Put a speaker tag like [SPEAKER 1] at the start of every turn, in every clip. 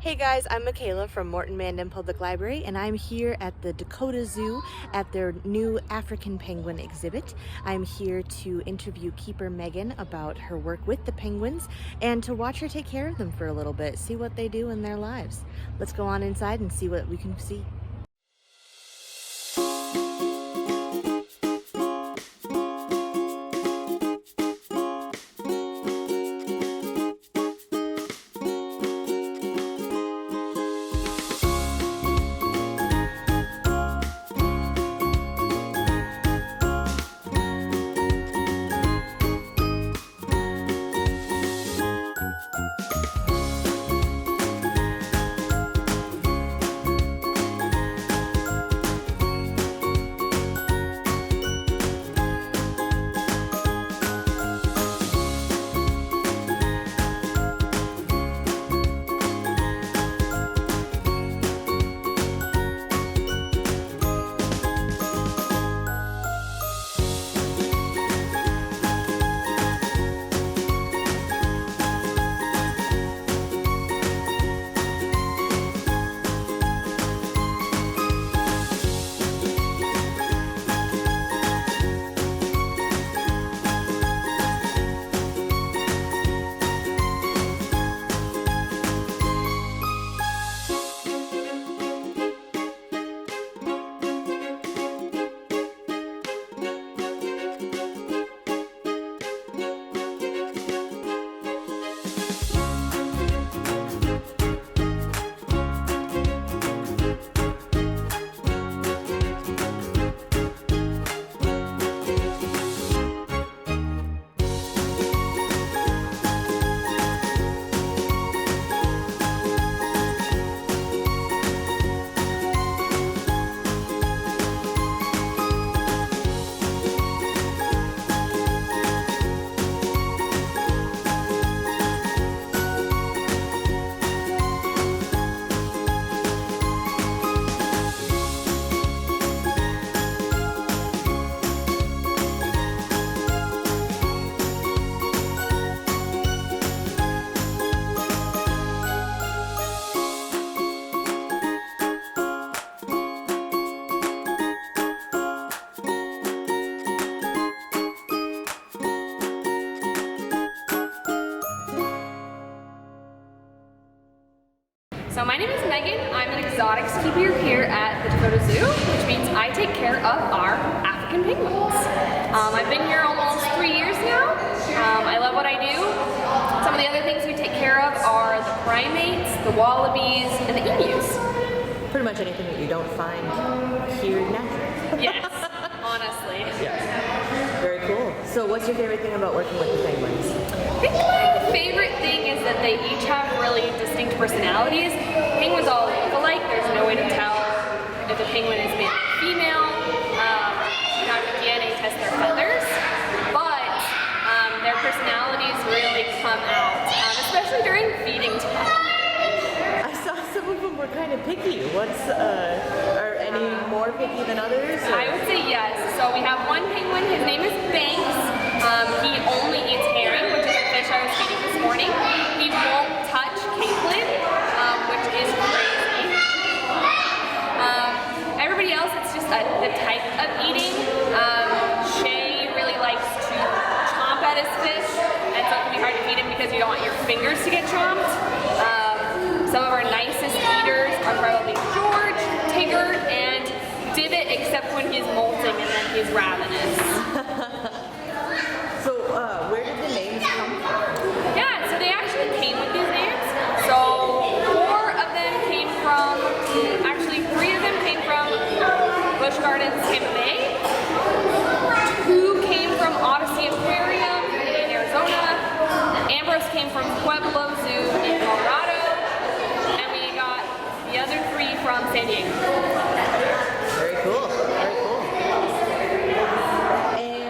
[SPEAKER 1] Hey guys, I'm Michaela from Morton Mandan Public Library, and I'm here at the Dakota Zoo at their new African penguin exhibit. I'm here to interview keeper Megan about her work with the penguins and to watch her take care of them for a little bit, see what they do in their lives. Let's go on inside and see what we can see.
[SPEAKER 2] So my name is Megan. I'm an exotics keeper here at the Dakota Zoo, which means I take care of our African penguins. I've been here almost 3 years now. I love what I do. Some of the other things we take care of are the primates, the wallabies, and the emus.
[SPEAKER 1] Pretty much anything that you don't find here naturally.
[SPEAKER 2] Yes, honestly.
[SPEAKER 1] Yes. Very cool. So what's your favorite thing about working with the penguins?
[SPEAKER 2] I think my favorite thing is that they each have really distinct personalities. Penguins all look alike. There's no way to tell if a penguin is male or female. You have to DNA test their feathers, but their personalities really come out, especially during feeding time.
[SPEAKER 1] I saw some of them were kind of picky. Are any more picky than others? Or?
[SPEAKER 2] I would say yes. So we have one penguin, his name is Banks. He only eats herring, which is a fish I was feeding this morning. He won't touch capelin, which is crazy. Everybody else, it's just the type of eating. Shay really likes to chomp at his fish, and so it can be hard to feed him because you don't want your fingers to get chomped. Some of our nicest eaters are probably George, Tigger, and Divot, except when he's molting and then he's ravenous.
[SPEAKER 1] So where did the names come from?
[SPEAKER 2] Yeah, so they actually came with these names. So 4 of them came from, actually 3 of them came from Busch Gardens, Tampa Bay. 2 came from Odyssey Aquarium in Arizona. Ambrose came from Pueblo Zoo in Colorado. And we got the other 3 from San Diego.
[SPEAKER 1] Very cool. Very cool. And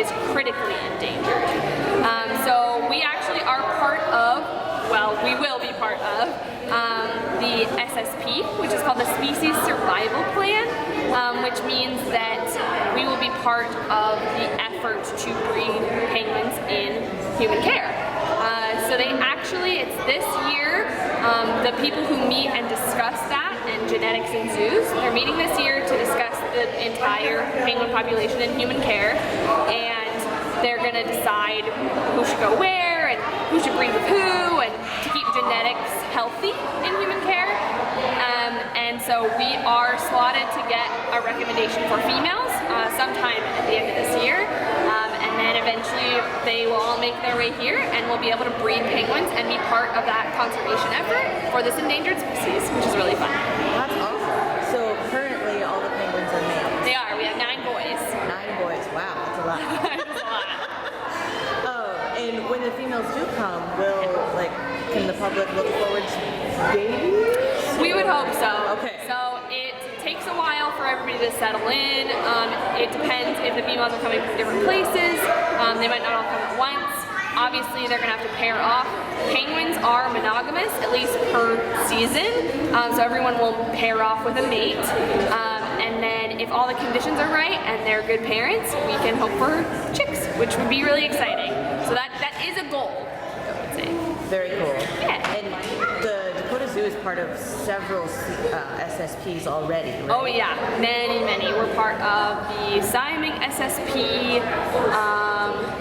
[SPEAKER 2] is critically endangered. So we actually are part of, well, we will be part of the SSP, which is called the Species Survival Plan, which means that we will be part of the effort to breed penguins in human care. So they actually, it's this year, the people who meet and discuss that and genetics in zoos, they're meeting this year to discuss the entire penguin population in human care, and they're going to decide who should go where and who should breed with who, and to keep genetics healthy in human care. And so we are slotted to get a recommendation for females sometime at the end of this year. And then eventually they will all make their way here and we'll be able to breed penguins and be part of that conservation effort for this endangered species, which is really fun.
[SPEAKER 1] That's awesome. So currently all the penguins are males?
[SPEAKER 2] They are. We have 9 boys.
[SPEAKER 1] 9 boys. Wow, that's a lot.
[SPEAKER 2] That's a lot.
[SPEAKER 1] Oh, and when the females do come, can the public look forward to babies?
[SPEAKER 2] We would hope so.
[SPEAKER 1] Okay.
[SPEAKER 2] So it takes a while for everybody to settle in. It depends if the females are coming from different places. They might not all come at once. Obviously, they're going to have to pair off. Penguins are monogamous, at least per season. So everyone will pair off with a mate. And then if all the conditions are right and they're good parents, we can hope for chicks, which would be really exciting. So that is a goal, I would say.
[SPEAKER 1] Very cool.
[SPEAKER 2] Yeah.
[SPEAKER 1] And the Dakota Zoo is part of several SSPs already, right?
[SPEAKER 2] Oh yeah, many. We're part of the Siaming SSP,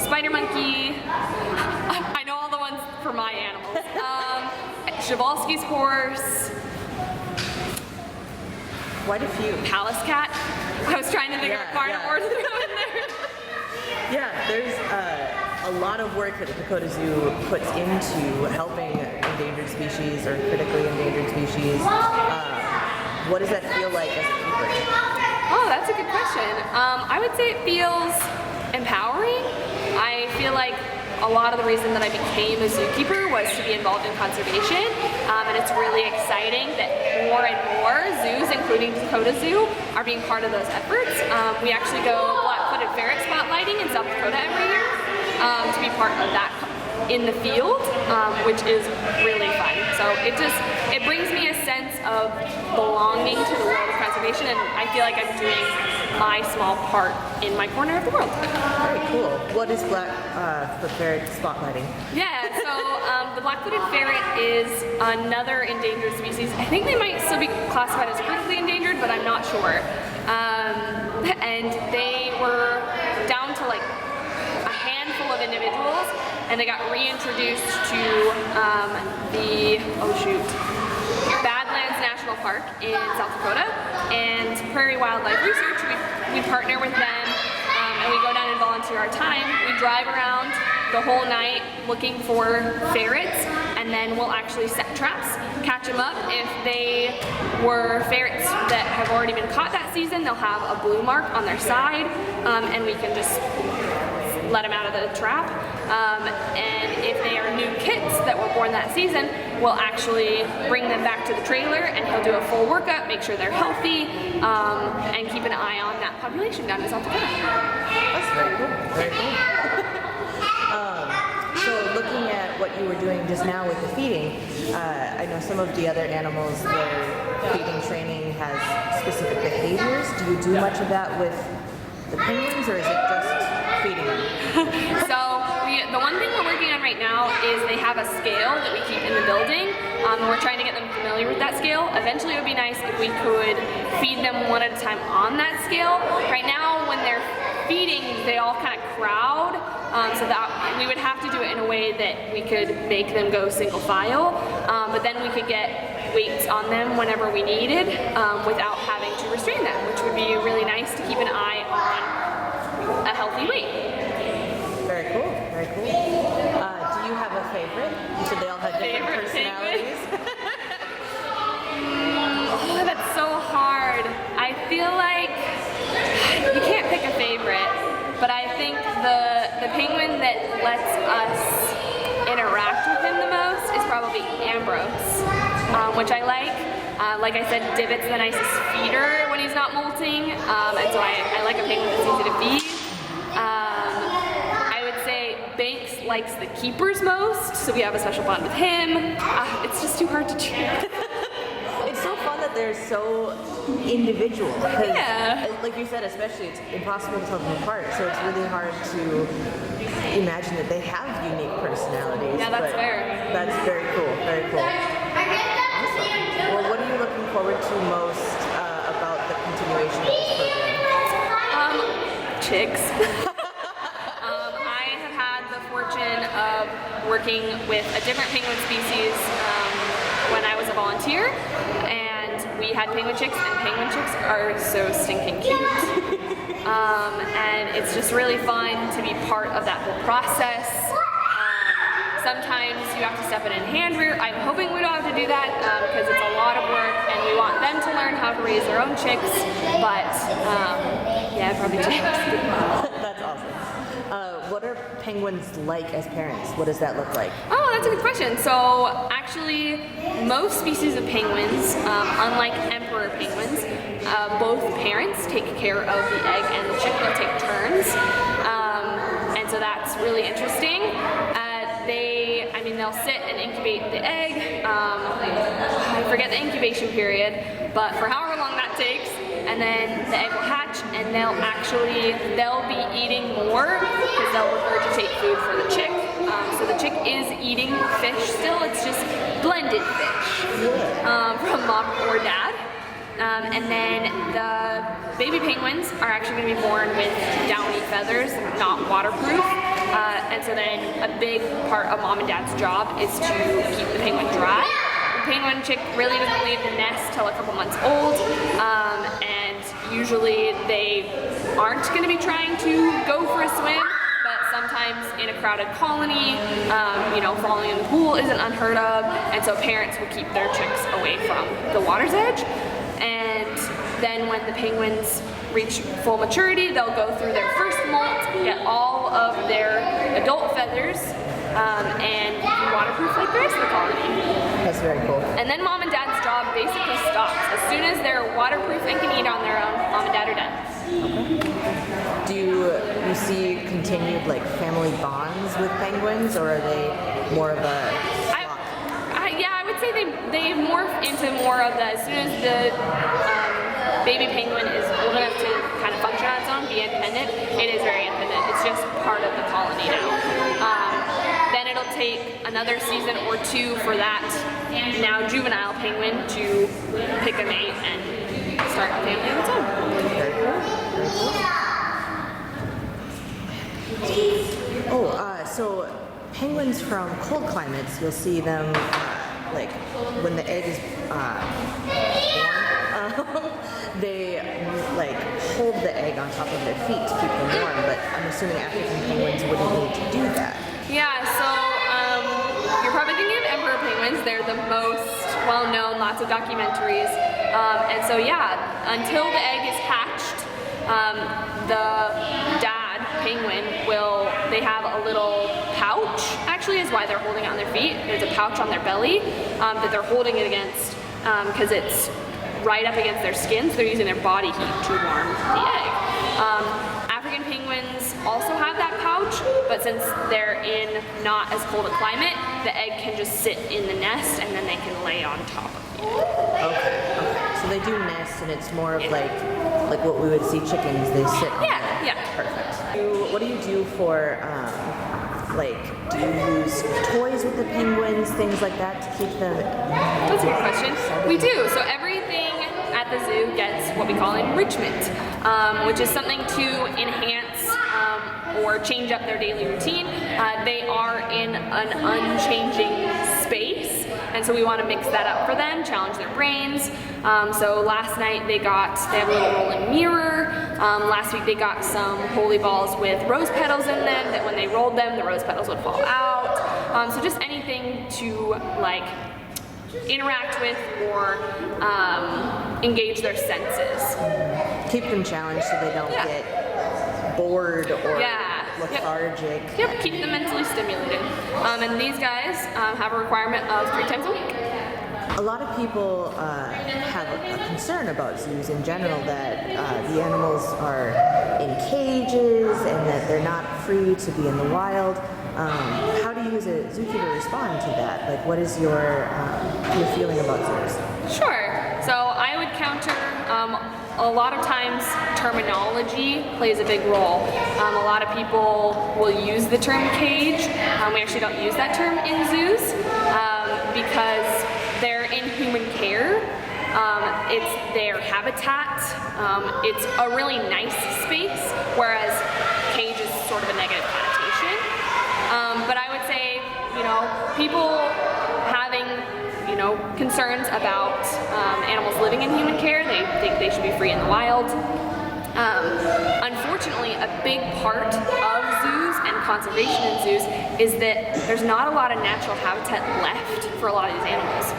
[SPEAKER 2] Spider Monkey. I know all the ones for my animals. Przewalski's horse.
[SPEAKER 1] Quite a few.
[SPEAKER 2] Palace cat. I was trying to think of a carnivore to throw in there.
[SPEAKER 1] Yeah, there's a lot of work that the Dakota Zoo puts into helping endangered species or critically endangered species. What does that feel like as a keeper?
[SPEAKER 2] Oh, that's a good question. I would say it feels empowering. I feel like a lot of the reason that I became a zookeeper was to be involved in conservation, and it's really exciting that more and more zoos, including Dakota Zoo, are being part of those efforts. We actually go black-footed ferret spotlighting in South Dakota every year to be part of that in the field, which is really fun. So it brings me a sense of belonging to the world of conservation, and I feel like I'm doing my small part in my corner of the world.
[SPEAKER 1] Very cool. What is black-footed ferret spotlighting?
[SPEAKER 2] Yeah, so the black-footed ferret is another endangered species. I think they might still be classified as critically endangered, but I'm not sure. And they were down to like a handful of individuals, and they got reintroduced to the Badlands National Park in South Dakota, and Prairie Wildlife Research. We partner with them, and we go down and volunteer our time. We drive around the whole night looking for ferrets, and then we'll actually set traps, catch them up. If they were ferrets that have already been caught that season, they'll have a blue mark on their side, and we can just let them out of the trap. And if they are new kits that were born that season, we'll actually bring them back to the trailer, and he'll do a full workup, make sure they're healthy, and keep an eye on that population down in South Dakota.
[SPEAKER 1] That's very cool. Very cool. So looking at what you were doing just now with the feeding, I know some of the other animals, their feeding training has specific behaviors. Do you do much of that with the penguins, or is it just feeding them?
[SPEAKER 2] So the one thing we're working on right now is they have a scale that we keep in the building. We're trying to get them familiar with that scale. Eventually it would be nice if we could feed them one at a time on that scale. Right now when they're feeding, they all kind of crowd, so that we would have to do it in a way that we could make them go single file, but then we could get weights on them whenever we needed without having to restrain them, which would be really nice to keep an eye on a healthy weight.
[SPEAKER 1] Very cool, very cool. Do you have a favorite? You said they all have different personalities.
[SPEAKER 2] Oh, that's so hard. I feel like you can't pick a favorite, but I think the penguin that lets us interact with him the most is probably Ambrose, which I like. Like I said, Divot's the nicest feeder when he's not molting, and so I like a penguin that's easy to feed. likes the keepers most, so we have a special bond with him. It's just too hard to choose.
[SPEAKER 1] It's so fun that they're so individual.
[SPEAKER 2] Yeah.
[SPEAKER 1] Like you said, especially, it's impossible to tell them apart, so it's really hard to imagine that they have unique personalities.
[SPEAKER 2] Yeah, that's
[SPEAKER 1] but
[SPEAKER 2] fair.
[SPEAKER 1] That's very cool, very cool. Awesome. Well, what are you looking forward to most about the continuation of this program?
[SPEAKER 2] Chicks. I have had the fortune of working with a different penguin species when I was a volunteer, and we had penguin chicks, and penguin chicks are so stinking cute. And it's just really fun to be part of that whole process. Sometimes you have to step in and hand rear. I'm hoping we don't have to do that because it's a lot of work and we want them to learn how to raise their own chicks, but yeah, probably chicks.
[SPEAKER 1] That's awesome. What are penguins like as parents? What does that look like?
[SPEAKER 2] Oh, that's a good question. So actually, most species of penguins, unlike emperor penguins, both parents take care of the egg and the chick. They'll take turns, and so that's really interesting. They'll sit and incubate the egg. I forget the incubation period, but for however long that takes, and then the egg will hatch, and they'll be eating more because they'll regurgitate food for the chick. So the chick is eating fish still. It's just blended fish from mom or dad. And then the baby penguins are actually going to be born with downy feathers, not waterproof. And so then a big part of mom and dad's job is to keep the penguin dry. The penguin chick really doesn't leave the nest till a couple months old. And usually they aren't going to be trying to go for a swim. But sometimes in a crowded colony, falling in the pool isn't unheard of. And so parents will keep their chicks away from the water's edge. And then when the penguins reach full maturity, they'll go through their first molt, get all of their adult feathers, and be waterproof like the rest of the colony.
[SPEAKER 1] That's very cool.
[SPEAKER 2] And then mom and dad's job basically stops. As soon as they're waterproof and can eat on their own, mom and dad are done.
[SPEAKER 1] Okay. Do you see continued family bonds with penguins, or are they more of a flock?
[SPEAKER 2] I would say they morph into more of the, as soon as the baby penguin is old enough to kind of function on its own, be independent, it is very independent. It's just part of the colony now. Then it'll take another season or two for that now juvenile penguin to pick a mate and start a family of its own.
[SPEAKER 1] Very cool. Very cool. So penguins from cold climates, you'll see them when the egg is born, they hold the egg on top of their feet to keep them warm, but I'm assuming African penguins wouldn't need to do that.
[SPEAKER 2] Yeah, so you're probably thinking of emperor penguins. They're the most well-known, lots of documentaries. And so yeah, until the egg is hatched, the dad penguin they have a little pouch, actually is why they're holding it on their feet. There's a pouch on their belly that they're holding it against because it's right up against their skin, so they're using their body heat to warm the egg. African penguins also have that pouch, but since they're in not as cold a climate, the egg can just sit in the nest and then they can lay on top of the egg.
[SPEAKER 1] Okay. So they do nest, and it's more of like what we would see chickens, they sit on there.
[SPEAKER 2] Yeah.
[SPEAKER 1] Perfect. What do you do for, do you use toys with the penguins, things like that to keep them?
[SPEAKER 2] That's a good question. We do. So everything at the zoo gets what we call enrichment, which is something to enhance or change up their daily routine. They are in an unchanging space, and so we want to mix that up for them, challenge their brains. So last night they have a little rolling mirror. Last week they got some holy balls with rose petals in them that when they rolled them, the rose petals would fall out. So just anything to interact with or engage their senses.
[SPEAKER 1] Keep them challenged so they don't get bored or lethargic.
[SPEAKER 2] Yep, keep them mentally stimulated. And these guys have a requirement of 3 times a week.
[SPEAKER 1] A lot of people have a concern about zoos in general, that the animals are in cages and that they're not free to be in the wild. How do you as a zookeeper respond to that? Like, what is your feeling about zoos?
[SPEAKER 2] Sure. So I would counter, a lot of times terminology plays a big role. A lot of people will use the term cage. We actually don't use that term in zoos because they're in human care. It's their habitat. It's a really nice space, whereas cage is sort of a negative connotation. But I would say, people having concerns about animals living in human care, they think they should be free in the wild. Unfortunately, a big part of zoos and conservation in zoos is that there's not a lot of natural habitat left for a lot of these animals.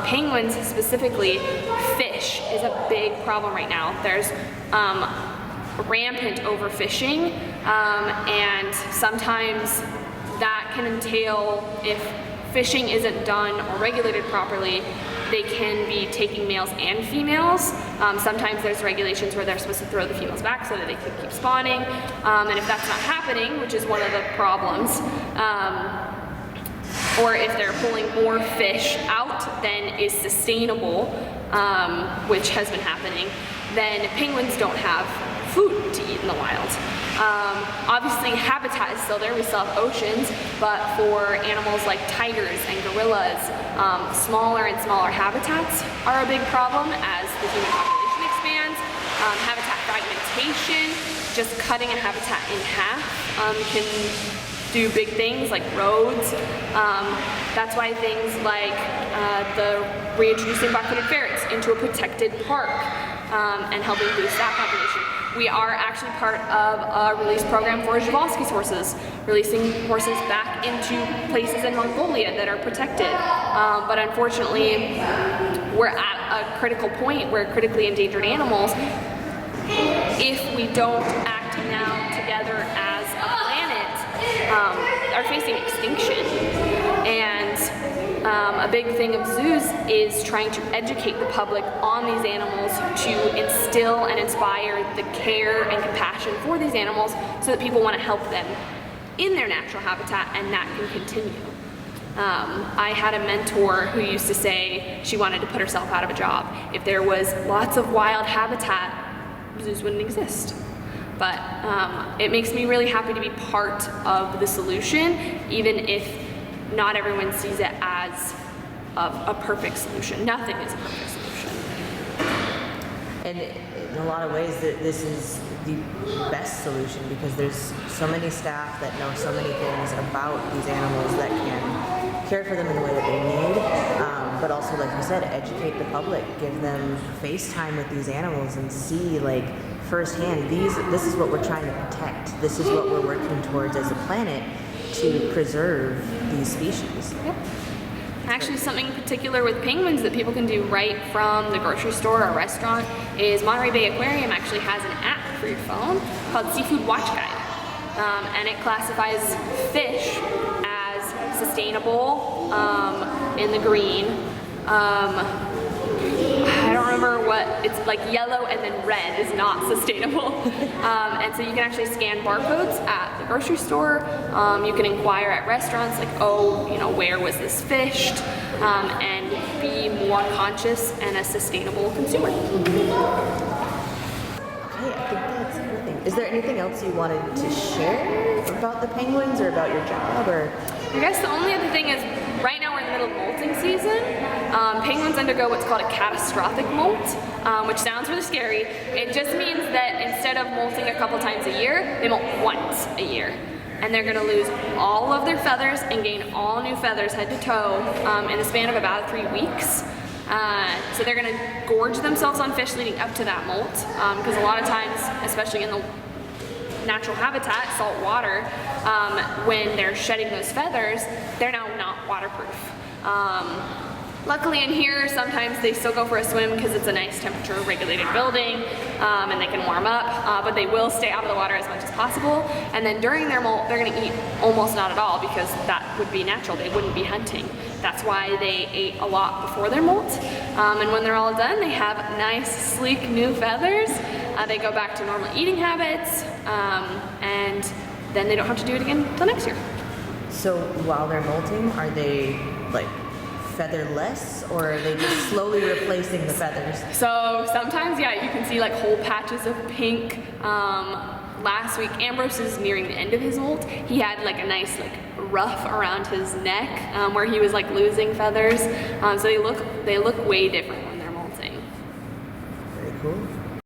[SPEAKER 2] Penguins specifically, fish is a big problem right now. There's rampant overfishing, and sometimes that can entail, if fishing isn't done or regulated properly, they can be taking males and females. Sometimes there's regulations where they're supposed to throw the females back so that they can keep spawning. And if that's not happening, which is one of the problems, or if they're pulling more fish out than is sustainable, which has been happening, then penguins don't have food to eat in the wild. Obviously habitat is still there, we still have oceans, but for animals like tigers and gorillas, smaller and smaller habitats are a big problem as the human population expands. Habitat fragmentation, just cutting a habitat in half, can do big things like roads. That's why things like the reintroducing black-footed ferrets into a protected park and helping boost that population. We are actually part of a release program for Przewalski's horses, releasing horses back into places in Mongolia that are protected. But unfortunately, we're at a critical point where critically endangered animals, if we don't act now together as a planet, are facing extinction. And a big thing of zoos is trying to educate the public on these animals, to instill and inspire the care and compassion for these animals so that people want to help them in their natural habitat, and that can continue. I had a mentor who used to say she wanted to put herself out of a job. If there was lots of wild habitat, zoos wouldn't exist. But it makes me really happy to be part of the solution, even if not everyone sees it as a perfect solution. Nothing is a perfect solution.
[SPEAKER 1] And in a lot of ways, this is the best solution, because there's so many staff that know so many things about these animals that can care for them in the way that they need, but also, like you said, educate the public, give them FaceTime with these animals and see, like, firsthand, this is what we're trying to protect. This is what we're working towards as a planet, to preserve these species.
[SPEAKER 2] Yep. Actually, something particular with penguins that people can do right from the grocery store or restaurant is Monterey Bay Aquarium actually has an app for your phone called Seafood Watch Guide. And it classifies fish as sustainable in the green. I don't remember what, it's like yellow and then red is not sustainable. And so you can actually scan barcodes at the grocery store. You can inquire at restaurants like, where was this fished? And be more conscious and a sustainable consumer.
[SPEAKER 1] Okay, I think that's everything. Is there anything else you wanted to share about the penguins or about your job? Or
[SPEAKER 2] I guess the only other thing is, right now we're in the middle of molting season. Penguins undergo what's called a catastrophic molt, which sounds really scary. It just means that instead of molting a couple times a year, they molt once a year. And they're gonna lose all of their feathers and gain all new feathers head to toe in the span of about 3 weeks. So they're gonna gorge themselves on fish leading up to that molt, because a lot of times, especially in the natural habitat, salt water, when they're shedding those feathers, they're now not waterproof. Luckily in here, sometimes they still go for a swim because it's a nice temperature regulated building, and they can warm up, but they will stay out of the water as much as possible. And then during their molt, they're gonna eat almost not at all, because that would be natural, they wouldn't be hunting. That's why they ate a lot before their molt. And when they're all done, they have nice, sleek new feathers. They go back to normal eating habits, and then they don't have to do it again until next year.
[SPEAKER 1] So while they're molting, are they like featherless, or are they just slowly replacing the feathers?
[SPEAKER 2] So sometimes, yeah, you can see like whole patches of pink. Last week, Ambrose is nearing the end of his molt. He had like a nice like ruff around his neck where he was like losing feathers. So they look way different when they're molting.
[SPEAKER 1] Very cool.